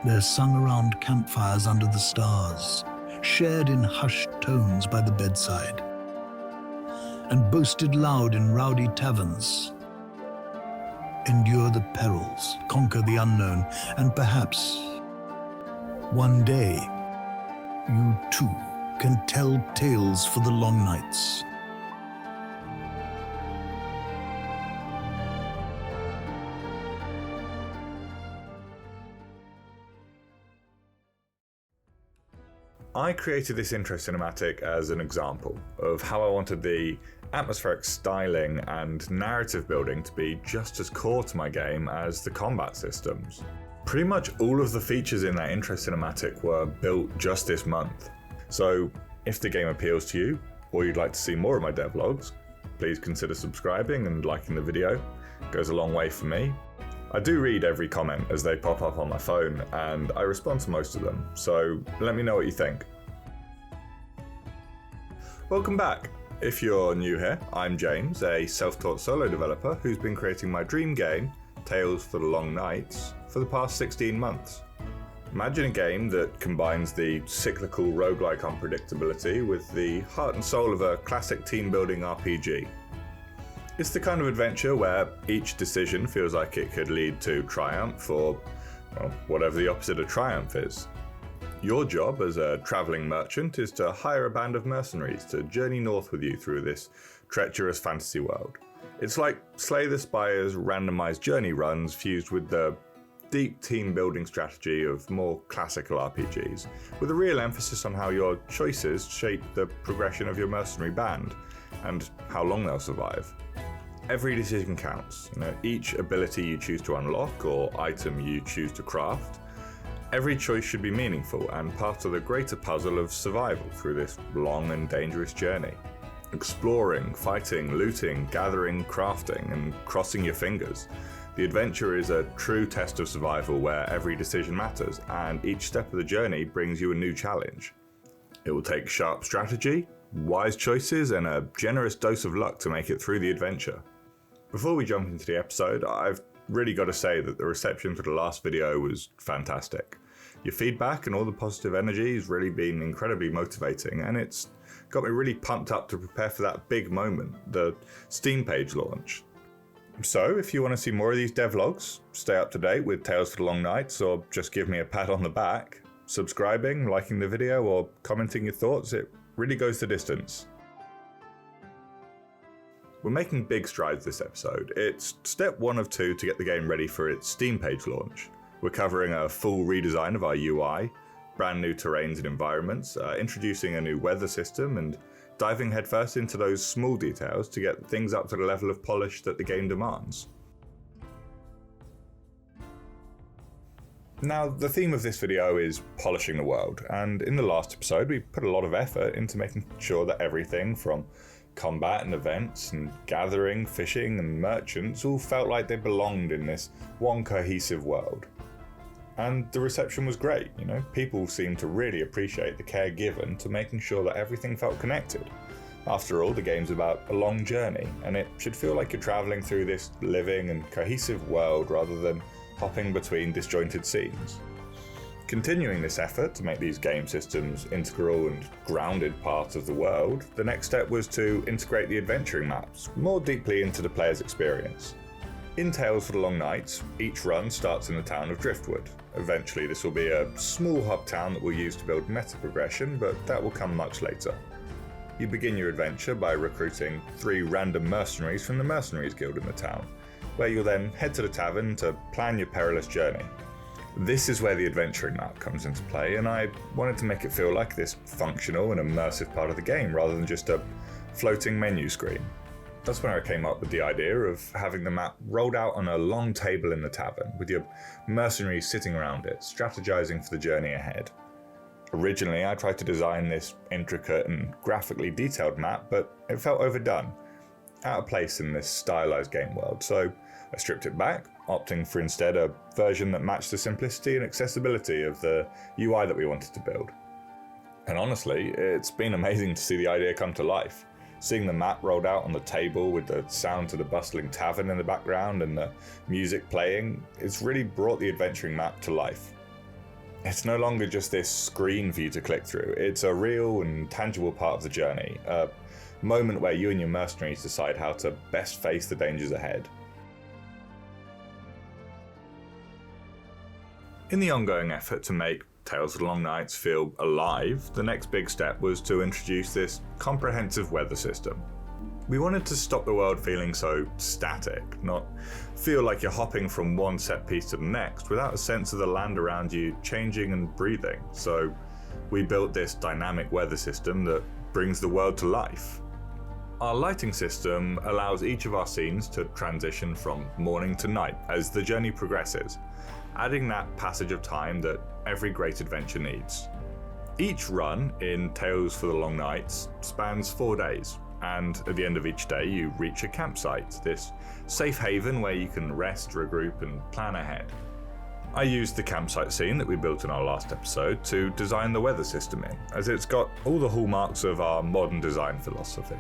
They're sung around campfires under the stars, shared in hushed tones by the bedside, and boasted loud in rowdy taverns. Endure the perils, conquer the unknown, and perhaps one day you too can tell tales for the long nights. I created this intro cinematic as an example of how I wanted the atmospheric styling and narrative building to be just as core to my game as the combat systems. Pretty much all of the features in that intro cinematic were built just this month. So if the game appeals to you, or you'd like to see more of my devlogs, please consider subscribing and liking the video. It goes a long way for me. I do read every comment as they pop up on my phone, and I respond to most of them, so let me know what you think. Welcome back. If you're new here, I'm James, a self-taught solo developer who's been creating my dream game, Tales for the Long Nights, for the past 16 months. Imagine a game that combines the cyclical roguelike unpredictability with the heart and soul of a classic team-building RPG. It's the kind of adventure where each decision feels like it could lead to triumph or, well, whatever the opposite of triumph is. Your job as a travelling merchant is to hire a band of mercenaries to journey north with you through this treacherous fantasy world. It's like Slay the Spire's randomised journey runs fused with the deep team-building strategy of more classical RPGs, with a real emphasis on how your choices shape the progression of your mercenary band and how long they'll survive. Every decision counts. Each ability you choose to unlock or item you choose to craft, every choice should be meaningful and part of the greater puzzle of survival through this long and dangerous journey. Exploring, fighting, looting, gathering, crafting, and crossing your fingers. The adventure is a true test of survival where every decision matters and each step of the journey brings you a new challenge. It will take sharp strategy, wise choices, and a generous dose of luck to make it through the adventure. Before we jump into the episode, I've really got to say that the reception for the last video was fantastic. Your feedback and all the positive energy has really been incredibly motivating, and it's got me really pumped up to prepare for that big moment, the Steam page launch. So if you want to see more of these devlogs, stay up to date with Tales for the Long Nights, or just give me a pat on the back, subscribing, liking the video, or commenting your thoughts, it really goes the distance. We're making big strides this episode. It's step 1 of 2 to get the game ready for its Steam page launch. We're covering a full redesign of our UI, brand new terrains and environments, introducing a new weather system, and diving headfirst into those small details to get things up to the level of polish that the game demands. Now, the theme of this video is polishing the world, and in the last episode we put a lot of effort into making sure that everything from combat and events and gathering, fishing and merchants all felt like they belonged in this one cohesive world. And the reception was great, people seemed to really appreciate the care given to making sure that everything felt connected. After all, the game's about a long journey, and it should feel like you're travelling through this living and cohesive world rather than hopping between disjointed scenes. Continuing this effort to make these game systems integral and grounded parts of the world, the next step was to integrate the adventuring maps more deeply into the player's experience. In Tales for the Long Nights, each run starts in the town of Driftwood. Eventually this will be a small hub town that we'll use to build meta progression, but that will come much later. You begin your adventure by recruiting 3 random mercenaries from the Mercenaries Guild in the town, where you'll then head to the tavern to plan your perilous journey. This is where the adventuring map comes into play, and I wanted to make it feel like this functional and immersive part of the game rather than just a floating menu screen. That's when I came up with the idea of having the map rolled out on a long table in the tavern, with your mercenaries sitting around it, strategizing for the journey ahead. Originally, I tried to design this intricate and graphically detailed map, but it felt overdone, out of place in this stylized game world, so I stripped it back, opting for instead a version that matched the simplicity and accessibility of the UI that we wanted to build. And honestly, it's been amazing to see the idea come to life. Seeing the map rolled out on the table with the sound of the bustling tavern in the background and the music playing, it's really brought the adventuring map to life. It's no longer just this screen for you to click through. It's a real and tangible part of the journey, a moment where you and your mercenaries decide how to best face the dangers ahead. In the ongoing effort to make Tales of the Long Nights feel alive, the next big step was to introduce this comprehensive weather system. We wanted to stop the world feeling so static, not feel like you're hopping from one set piece to the next without a sense of the land around you changing and breathing. So we built this dynamic weather system that brings the world to life. Our lighting system allows each of our scenes to transition from morning to night as the journey progresses, adding that passage of time that every great adventure needs. Each run in Tales for the Long Nights spans 4 days, and at the end of each day you reach a campsite, this safe haven where you can rest, regroup and plan ahead. I used the campsite scene that we built in our last episode to design the weather system in, as it's got all the hallmarks of our modern design philosophy.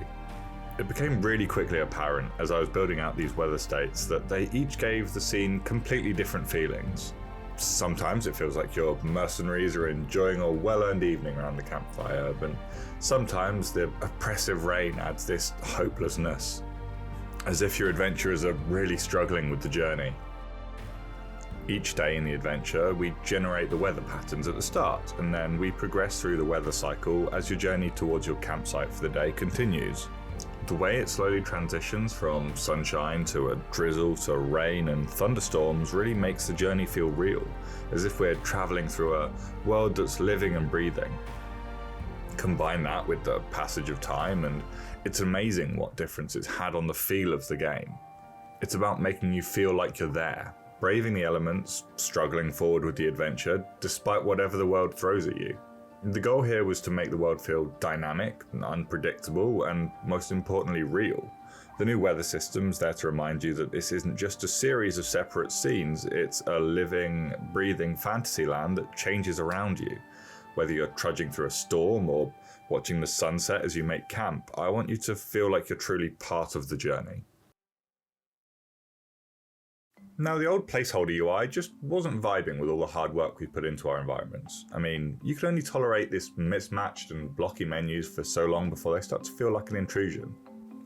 It became really quickly apparent as I was building out these weather states that they each gave the scene completely different feelings. Sometimes it feels like your mercenaries are enjoying a well-earned evening around the campfire, but sometimes the oppressive rain adds this hopelessness, as if your adventurers are really struggling with the journey. Each day in the adventure, we generate the weather patterns at the start, and then we progress through the weather cycle as your journey towards your campsite for the day continues. The way it slowly transitions from sunshine to a drizzle to rain and thunderstorms really makes the journey feel real, as if we're traveling through a world that's living and breathing. Combine that with the passage of time and it's amazing what difference it's had on the feel of the game. It's about making you feel like you're there, braving the elements, struggling forward with the adventure, despite whatever the world throws at you. The goal here was to make the world feel dynamic, unpredictable, and most importantly real. The new weather system's there to remind you that this isn't just a series of separate scenes, it's a living, breathing fantasy land that changes around you. Whether you're trudging through a storm or watching the sunset as you make camp, I want you to feel like you're truly part of the journey. Now, the old placeholder UI just wasn't vibing with all the hard work we put into our environments. I mean, you can only tolerate this mismatched and blocky menus for so long before they start to feel like an intrusion.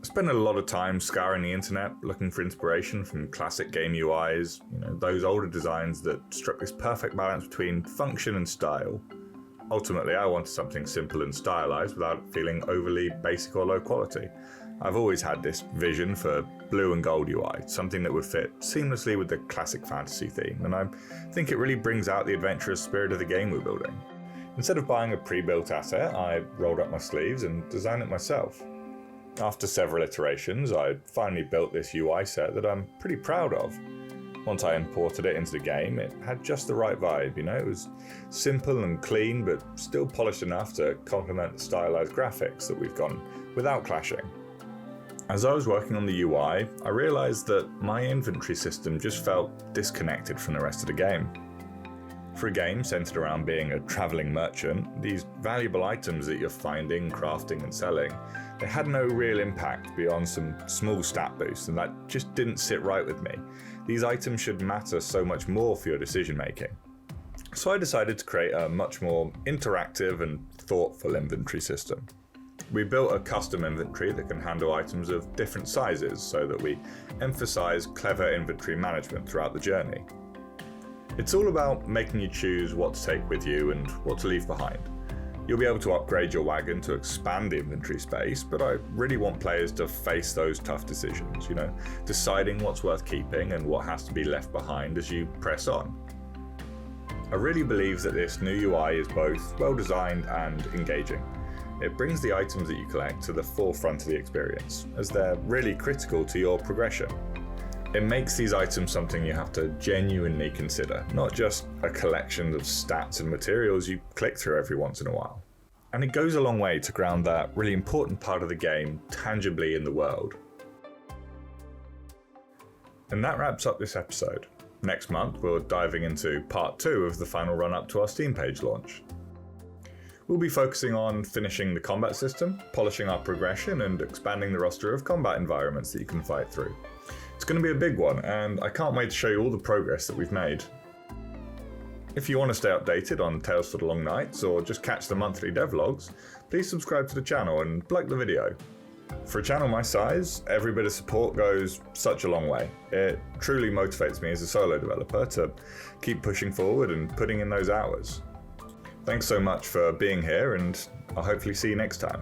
I spent a lot of time scouring the internet looking for inspiration from classic game UIs, those older designs that struck this perfect balance between function and style. Ultimately, I wanted something simple and stylized without it feeling overly basic or low quality. I've always had this vision for blue and gold UI, something that would fit seamlessly with the classic fantasy theme, and I think it really brings out the adventurous spirit of the game we're building. Instead of buying a pre-built asset, I rolled up my sleeves and designed it myself. After several iterations, I finally built this UI set that I'm pretty proud of. Once I imported it into the game, it had just the right vibe, It was simple and clean, but still polished enough to complement the stylized graphics that we've gone without clashing. As I was working on the UI, I realized that my inventory system just felt disconnected from the rest of the game. For a game centered around being a traveling merchant, these valuable items that you're finding, crafting and selling, they had no real impact beyond some small stat boosts, and that just didn't sit right with me. These items should matter so much more for your decision making. So I decided to create a much more interactive and thoughtful inventory system. We built a custom inventory that can handle items of different sizes so that we emphasize clever inventory management throughout the journey. It's all about making you choose what to take with you and what to leave behind. You'll be able to upgrade your wagon to expand the inventory space, but I really want players to face those tough decisions, deciding what's worth keeping and what has to be left behind as you press on. I really believe that this new UI is both well designed and engaging. It brings the items that you collect to the forefront of the experience, as they're really critical to your progression. It makes these items something you have to genuinely consider, not just a collection of stats and materials you click through every once in a while. And it goes a long way to ground that really important part of the game tangibly in the world. And that wraps up this episode. Next month, we're diving into part 2 of the final run-up to our Steam page launch. We'll be focusing on finishing the combat system, polishing our progression, and expanding the roster of combat environments that you can fight through. It's going to be a big one, and I can't wait to show you all the progress that we've made. If you want to stay updated on Tales for the Long Nights or just catch the monthly devlogs, please subscribe to the channel and like the video. For a channel my size, every bit of support goes such a long way. It truly motivates me as a solo developer to keep pushing forward and putting in those hours. Thanks so much for being here, and I'll hopefully see you next time.